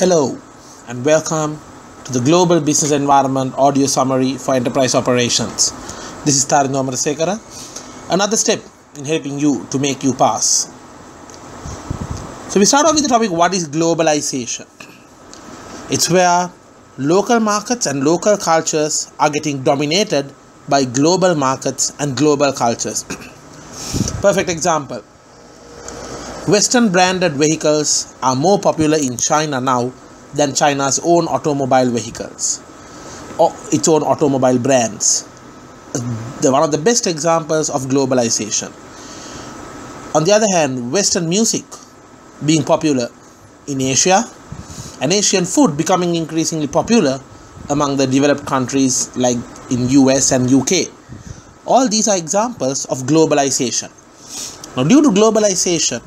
Hello and welcome to the Global Business Environment Audio Summary for Enterprise Operations. This is Tharindu Ameresekere, another step in helping you to make you pass. So we start off with the topic, what is globalization? It's where local markets and local cultures are getting dominated by global markets and global cultures. Perfect example. Western branded vehicles are more popular in China now than China's own automobile vehicles or its own automobile brands. They're one of the best examples of globalization. On the other hand, Western music being popular in Asia and Asian food becoming increasingly popular among the developed countries like in US and UK. All these are examples of globalization. Now, due to globalization,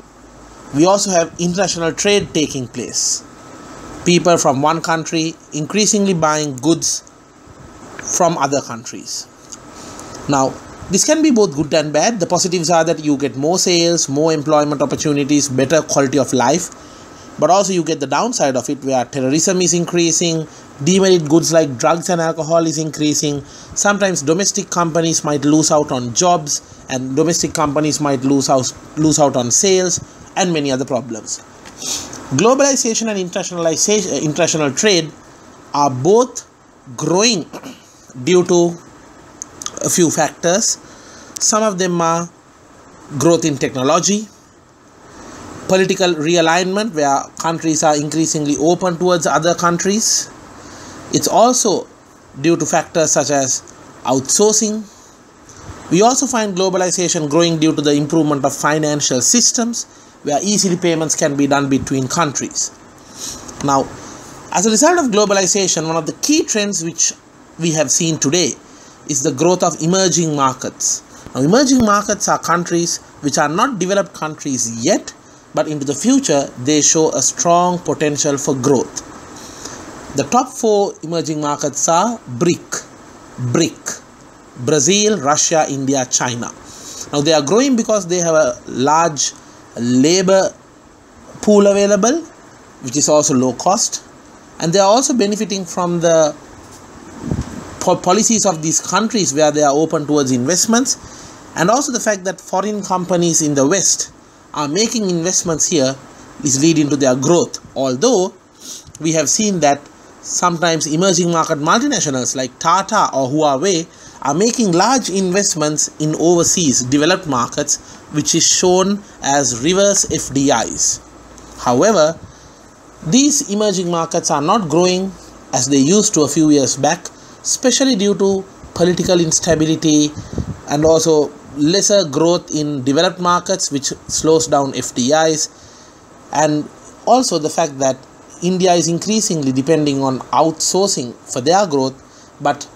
we also have international trade taking place. People from one country increasingly buying goods from other countries. Now, this can be both good and bad. The positives are that you get more sales, more employment opportunities, better quality of life. But also you get the downside of it, where terrorism is increasing, demerit goods like drugs and alcohol is increasing. Sometimes domestic companies might lose out on jobs, and domestic companies might lose out on sales, and many other problems. Globalization and international trade are both growing due to a few factors. Some of them are growth in technology, political realignment, where countries are increasingly open towards other countries. It's also due to factors such as outsourcing. We also find globalization growing due to the improvement of financial systems, where easily payments can be done between countries. Now, as a result of globalization, one of the key trends which we have seen today is the growth of emerging markets. Now, emerging markets are countries which are not developed countries yet, but into the future they show a strong potential for growth. The top 4 emerging markets are BRIC: Brazil, Russia, India, China. Now, they are growing because they have a large labor pool available, which is also low cost, and they are also benefiting from the policies of these countries, where they are open towards investments, and also the fact that foreign companies in the West are making investments here is leading to their growth. Although we have seen that sometimes emerging market multinationals like Tata or Huawei are making large investments in overseas developed markets, which is shown as reverse FDIs. However, these emerging markets are not growing as they used to a few years back, especially due to political instability and also lesser growth in developed markets, which slows down FDIs, and also the fact that India is increasingly depending on outsourcing for their growth, but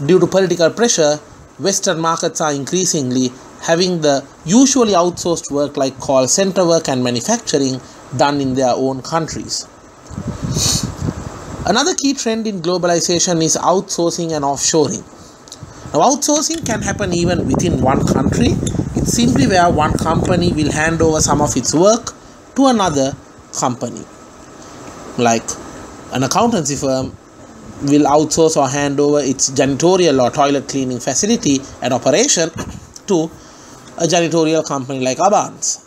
due to political pressure, Western markets are increasingly having the usually outsourced work like call center work and manufacturing done in their own countries. Another key trend in globalization is outsourcing and offshoring. Now, outsourcing can happen even within one country. It's simply where one company will hand over some of its work to another company. Like an accountancy firm will outsource or hand over its janitorial or toilet cleaning facility and operation to a janitorial company like Abans.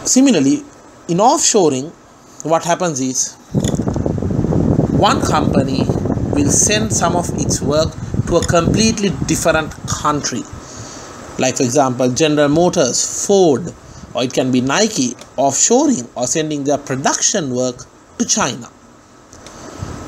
Similarly, in offshoring, what happens is one company will send some of its work to a completely different country. Like, for example, General Motors, Ford, or it can be Nike, offshoring or sending their production work to China.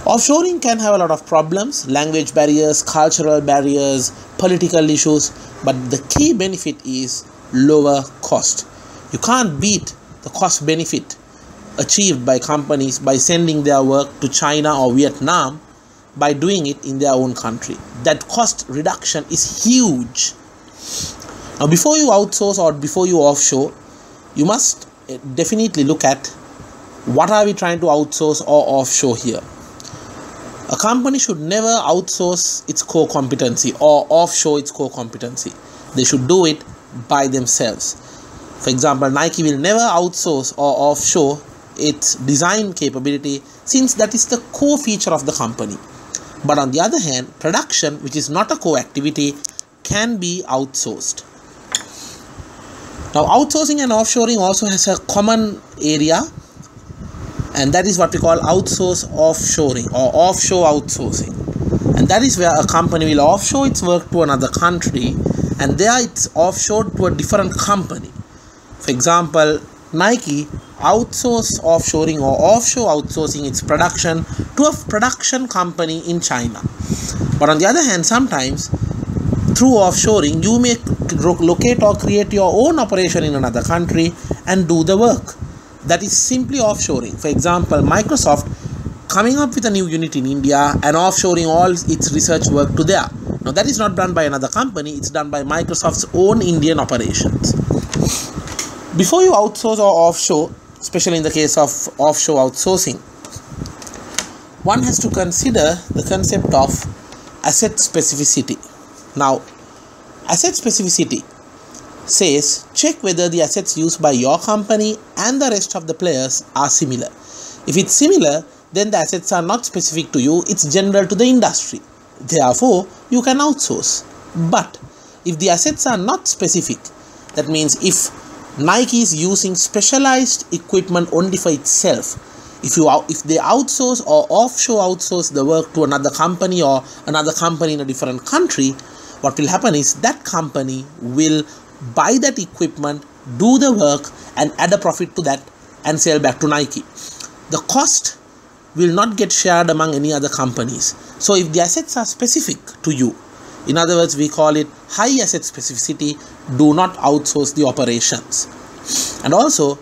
Offshoring can have a lot of problems: language barriers, cultural barriers, political issues, but the key benefit is lower cost. You can't beat the cost benefit achieved by companies by sending their work to China or Vietnam by doing it in their own country. That cost reduction is huge. Now, before you outsource or before you offshore, you must definitely look at what are we trying to outsource or offshore here. A company should never outsource its core competency or offshore its core competency. They should do it by themselves. For example, Nike will never outsource or offshore its design capability, since that is the core feature of the company. But on the other hand, production, which is not a core activity, can be outsourced. Now, outsourcing and offshoring also has a common area, and that is what we call outsource offshoring or offshore outsourcing. And that is where a company will offshore its work to another country, and there it's offshored to a different company. For example, Nike outsource offshoring or offshore outsourcing its production to a production company in China. But on the other hand, sometimes through offshoring, you may locate or create your own operation in another country and do the work. That is simply offshoring. For example, Microsoft coming up with a new unit in India and offshoring all its research work to there. Now, that is not done by another company, it's done by Microsoft's own Indian operations. Before you outsource or offshore, especially in the case of offshore outsourcing, one has to consider the concept of asset specificity. Now, asset specificity says check whether the assets used by your company and the rest of the players are similar. If it's similar, then the assets are not specific to you, it's general to the industry. Therefore, you can outsource. But if the assets are not specific, that means if Nike is using specialized equipment only for itself, if they outsource or offshore outsource the work to another company or another company in a different country, what will happen is that company will buy that equipment, do the work, and add a profit to that and sell back to Nike. The cost will not get shared among any other companies. So if the assets are specific to you, in other words, we call it high asset specificity, do not outsource the operations. And also,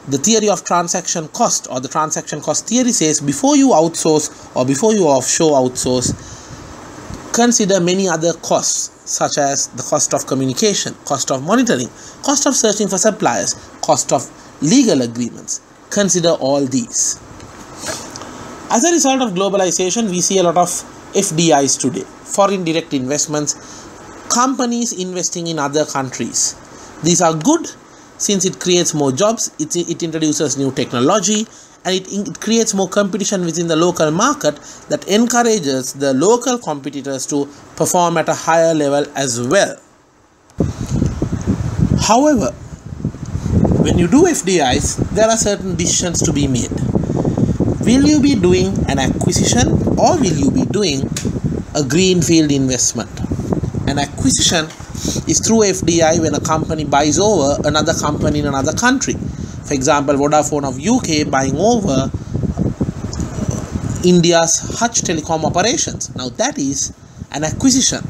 the theory of transaction cost or the transaction cost theory says before you outsource or before you offshore outsource, consider many other costs such as the cost of communication, cost of monitoring, cost of searching for suppliers, cost of legal agreements. Consider all these. As a result of globalization, we see a lot of FDIs today, foreign direct investments, companies investing in other countries. These are good since it creates more jobs, it introduces new technology, and it creates more competition within the local market that encourages the local competitors to perform at a higher level as well. However, when you do FDIs, there are certain decisions to be made. Will you be doing an acquisition or will you be doing a greenfield investment? An acquisition is through FDI when a company buys over another company in another country. For example, Vodafone of UK buying over India's Hutch telecom operations. Now that is an acquisition.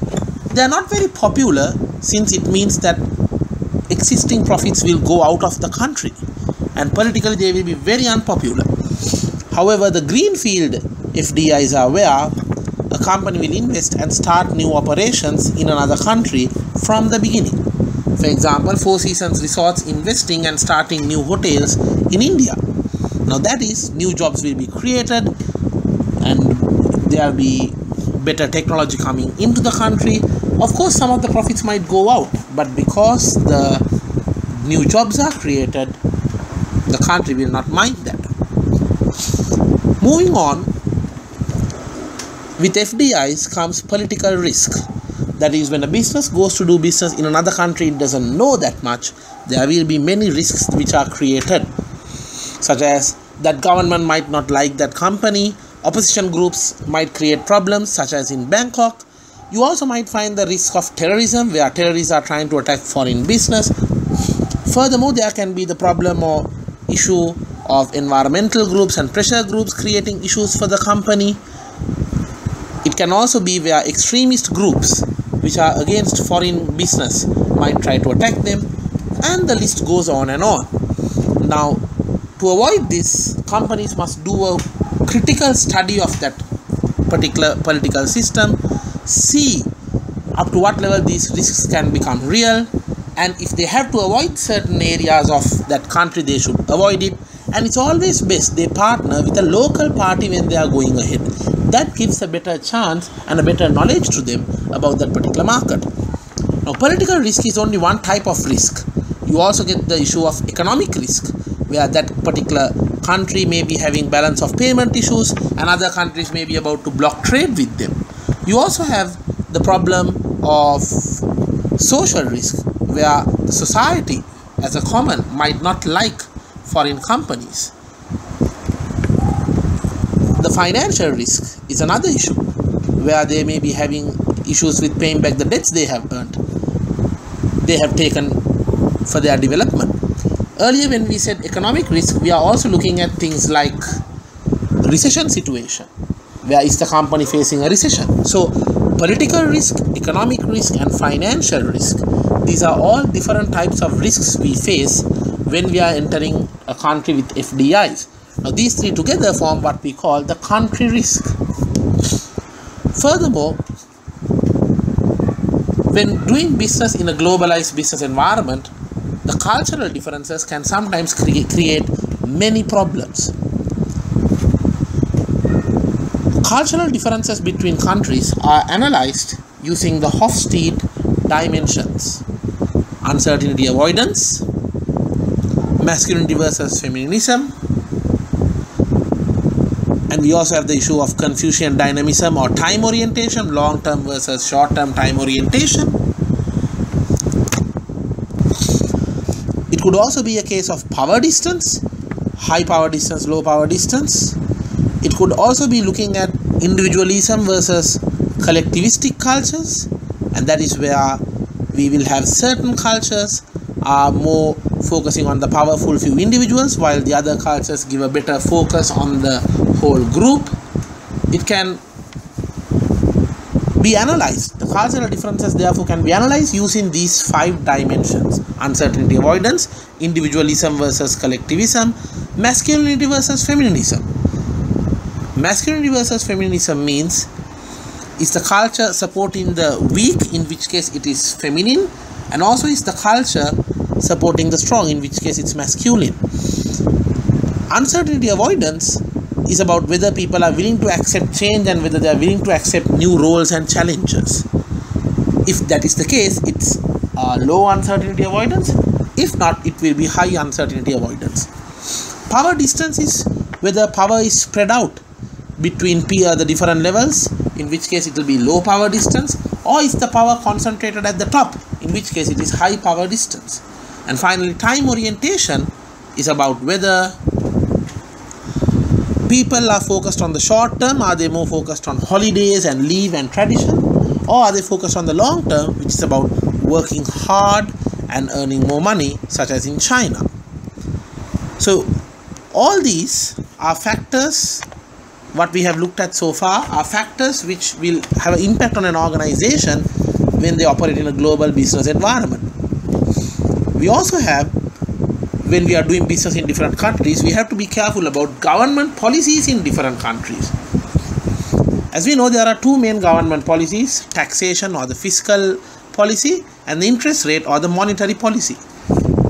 They are not very popular since it means that existing profits will go out of the country and politically they will be very unpopular. However, the greenfield FDIs are where a company will invest and start new operations in another country from the beginning. For example, Four Seasons Resorts investing and starting new hotels in India. Now that is, new jobs will be created and there will be better technology coming into the country. Of course, some of the profits might go out, but because the new jobs are created, the country will not mind that. Moving on, with FDIs comes political risk. That is, when a business goes to do business in another country, it doesn't know that much, there will be many risks which are created, such as that government might not like that company, opposition groups might create problems, such as in Bangkok. You also might find the risk of terrorism, where terrorists are trying to attack foreign business. Furthermore, there can be the problem or issue of environmental groups and pressure groups creating issues for the company. It can also be where extremist groups which are against foreign business might try to attack them, and the list goes on and on. Now, to avoid this, companies must do a critical study of that particular political system, see up to what level these risks can become real, and if they have to avoid certain areas of that country, they should avoid it. And it's always best they partner with a local party when they are going ahead. That gives a better chance and a better knowledge to them about that particular market. Now, political risk is only one type of risk. You also get the issue of economic risk, where that particular country may be having balance of payment issues and other countries may be about to block trade with them. You also have the problem of social risk, where the society as a common might not like foreign companies. The financial risk is another issue, where they may be having issues with paying back the debts they have earned, they have taken for their development. Earlier when we said economic risk, we are also looking at things like recession situation, where is the company facing a recession. So political risk, economic risk and financial risk, these are all different types of risks we face when we are entering a country with FDIs. Now these three together form what we call the country risk. Furthermore, when doing business in a globalized business environment, the cultural differences can sometimes create many problems. Cultural differences between countries are analyzed using the Hofstede dimensions: uncertainty avoidance, masculinity versus feminism, and we also have the issue of Confucian dynamism or time orientation, long-term versus short-term time orientation. It could also be a case of power distance, high power distance, low power distance. It could also be looking at individualism versus collectivistic cultures, and that is where we will have certain cultures are more focusing on the powerful few individuals, while the other cultures give a better focus on the whole group. It can be analyzed. The cultural differences therefore can be analyzed using these 5 dimensions: uncertainty avoidance, individualism versus collectivism, masculinity versus feminism. Masculinity versus feminism means is the culture supporting the weak, in which case it is feminine, and also is the culture supporting the strong, in which case it's masculine. Uncertainty avoidance is about whether people are willing to accept change and whether they are willing to accept new roles and challenges. If that is the case, it's low uncertainty avoidance. If not, it will be high uncertainty avoidance. Power distance is whether power is spread out between the different levels, in which case it will be low power distance, or is the power concentrated at the top, in which case it is high power distance. And finally, time orientation is about whether people are focused on the short term, are they more focused on holidays and leave and tradition, or are they focused on the long term, which is about working hard and earning more money, such as in China. So all these are factors, what we have looked at so far are factors which will have an impact on an organization when they operate in a global business environment. We also have, when we are doing business in different countries, we have to be careful about government policies in different countries. As we know, there are 2 main government policies: taxation or the fiscal policy, and the interest rate or the monetary policy.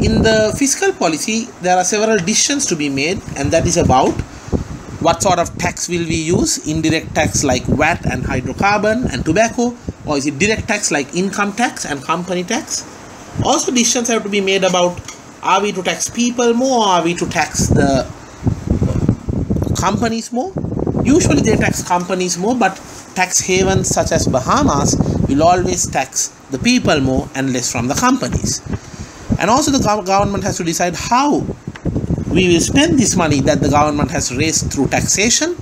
In the fiscal policy, there are several decisions to be made, and that is about what sort of tax will we use: indirect tax like VAT and hydrocarbon and tobacco, or is it direct tax like income tax and company tax? Also, decisions have to be made about, are we to tax people more, or are we to tax the companies more? Usually they tax companies more, but tax havens such as Bahamas will always tax the people more and less from the companies. And also the government has to decide how we will spend this money that the government has raised through taxation,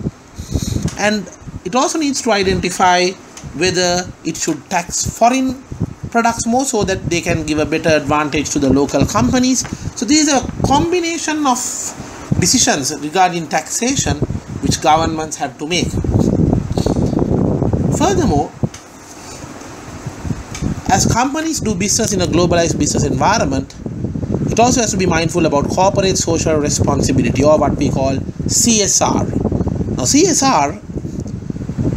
and it also needs to identify whether it should tax foreign products more so that they can give a better advantage to the local companies. So there is a combination of decisions regarding taxation which governments have to make. Furthermore, as companies do business in a globalized business environment, it also has to be mindful about corporate social responsibility, or what we call CSR. Now CSR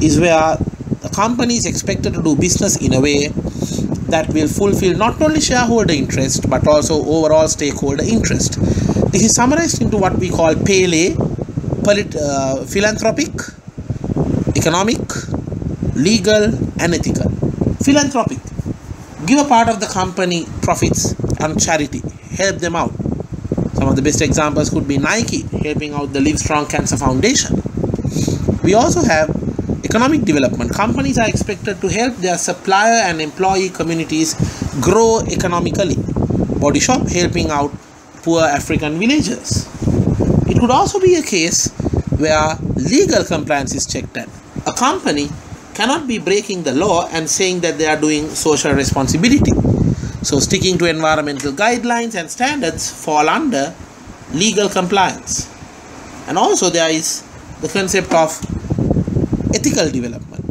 is where the company is expected to do business in a way that will fulfill not only shareholder interest but also overall stakeholder interest. This is summarized into what we call PELE: philanthropic, economic, legal and ethical. Philanthropic: give a part of the company profits on charity, help them out. Some of of the best examples could be Nike helping out the Livestrong Cancer Foundation. We also have economic development. Companies are expected to help their supplier and employee communities grow economically. Body Shop helping out poor African villagers. It could also be a case where legal compliance is checked at. A company cannot be breaking the law and saying that they are doing social responsibility. So sticking to environmental guidelines and standards fall under legal compliance. And also there is the concept of ethical development.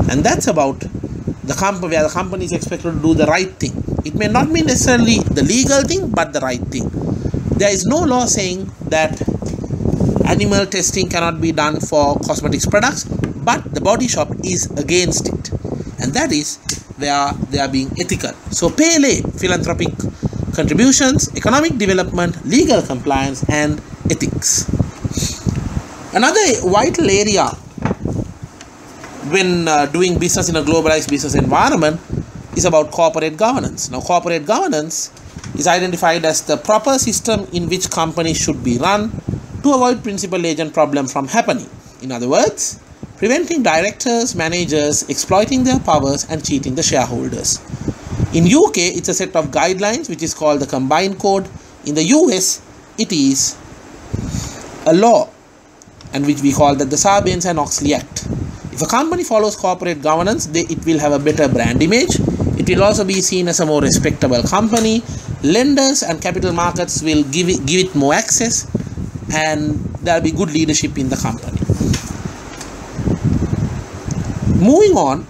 And that's about the company where the company is expected to do the right thing. It may not be necessarily the legal thing, but the right thing. There is no law saying that animal testing cannot be done for cosmetics products, but the Body Shop is against it. And that is where they are being ethical. So pay philanthropic contributions, economic development, legal compliance, and ethics. Another vital area when doing business in a globalized business environment is about corporate governance. Now, corporate governance is identified as the proper system in which companies should be run to avoid principal agent problem from happening. In other words, preventing directors, managers exploiting their powers and cheating the shareholders. In UK, it's a set of guidelines which is called the Combined Code. In the US, it is a law, and which we call that the Sarbanes-Oxley Act. If a company follows corporate governance, it will have a better brand image. It will also be seen as a more respectable company. Lenders and capital markets will give it more access, and there will be good leadership in the company. Moving on,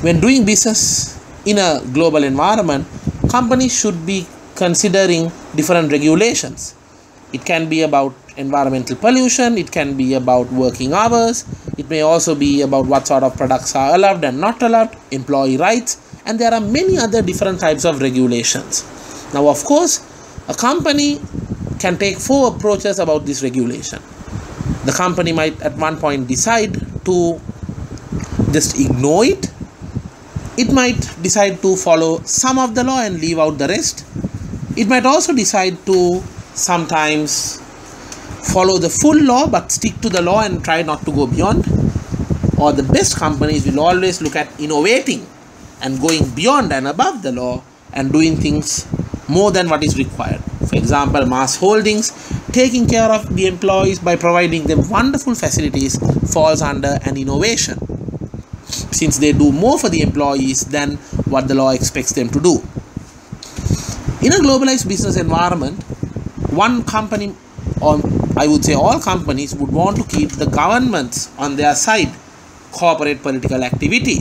when doing business in a global environment, companies should be considering different regulations. It can be about environmental pollution, it can be about working hours, it may also be about what sort of products are allowed and not allowed, employee rights, and there are many other different types of regulations. Now, of course, a company can take 4 approaches about this regulation. The company might at one point decide to just ignore it. It might decide to follow some of the law and leave out the rest. It might also decide to sometimes follow the full law but stick to the law and try not to go beyond. Or the best companies will always look at innovating and going beyond and above the law and doing things more than what is required. For example, Mars Holdings taking care of the employees by providing them wonderful facilities falls under an innovation, since they do more for the employees than what the law expects them to do. In a globalized business environment, one company, or I would say all companies, would want to keep the governments on their side, corporate political activity.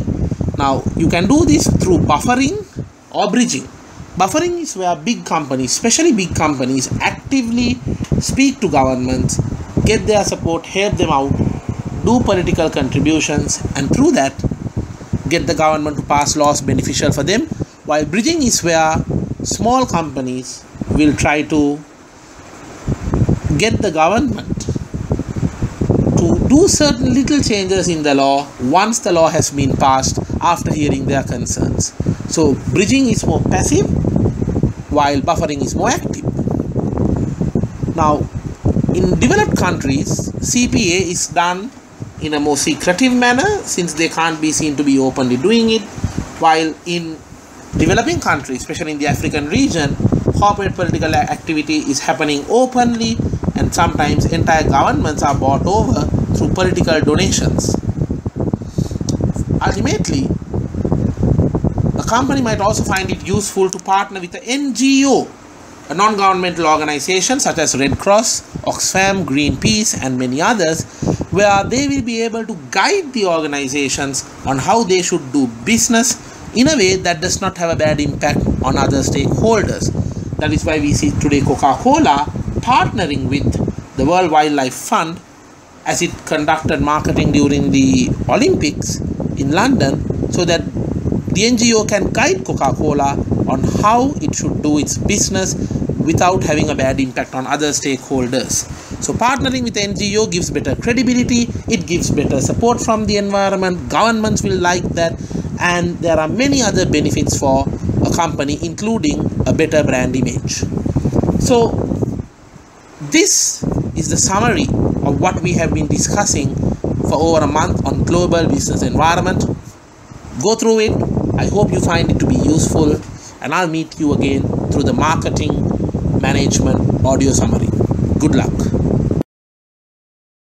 Now, you can do this through buffering or bridging. Buffering is where big companies, especially big companies, actively speak to governments, get their support, help them out, do political contributions, and through that get the government to pass laws beneficial for them. While bridging is where small companies will try to get the government to do certain little changes in the law once the law has been passed after hearing their concerns. So bridging is more passive while buffering is more active. Now, in developed countries, CPA is done in a more secretive manner since they can't be seen to be openly doing it, while in developing countries, especially in the African region, corporate political activity is happening openly, and sometimes entire governments are bought over through political donations. Ultimately, a company might also find it useful to partner with an NGO, a non-governmental organization such as Red Cross, Oxfam, Greenpeace, and many others, where they will be able to guide the organizations on how they should do business in a way that does not have a bad impact on other stakeholders. That is why we see today Coca-Cola partnering with the World Wildlife Fund as it conducted marketing during the Olympics in London, so that the NGO can guide Coca-Cola on how it should do its business without having a bad impact on other stakeholders. So partnering with the NGO gives better credibility, it gives better support from the environment, governments will like that, and there are many other benefits for a company, including a better brand image. So This is the summary of what we have been discussing for over a month on global business environment. Go through it. I hope you find it to be useful, and I'll meet you again through the marketing management audio summary. Good luck.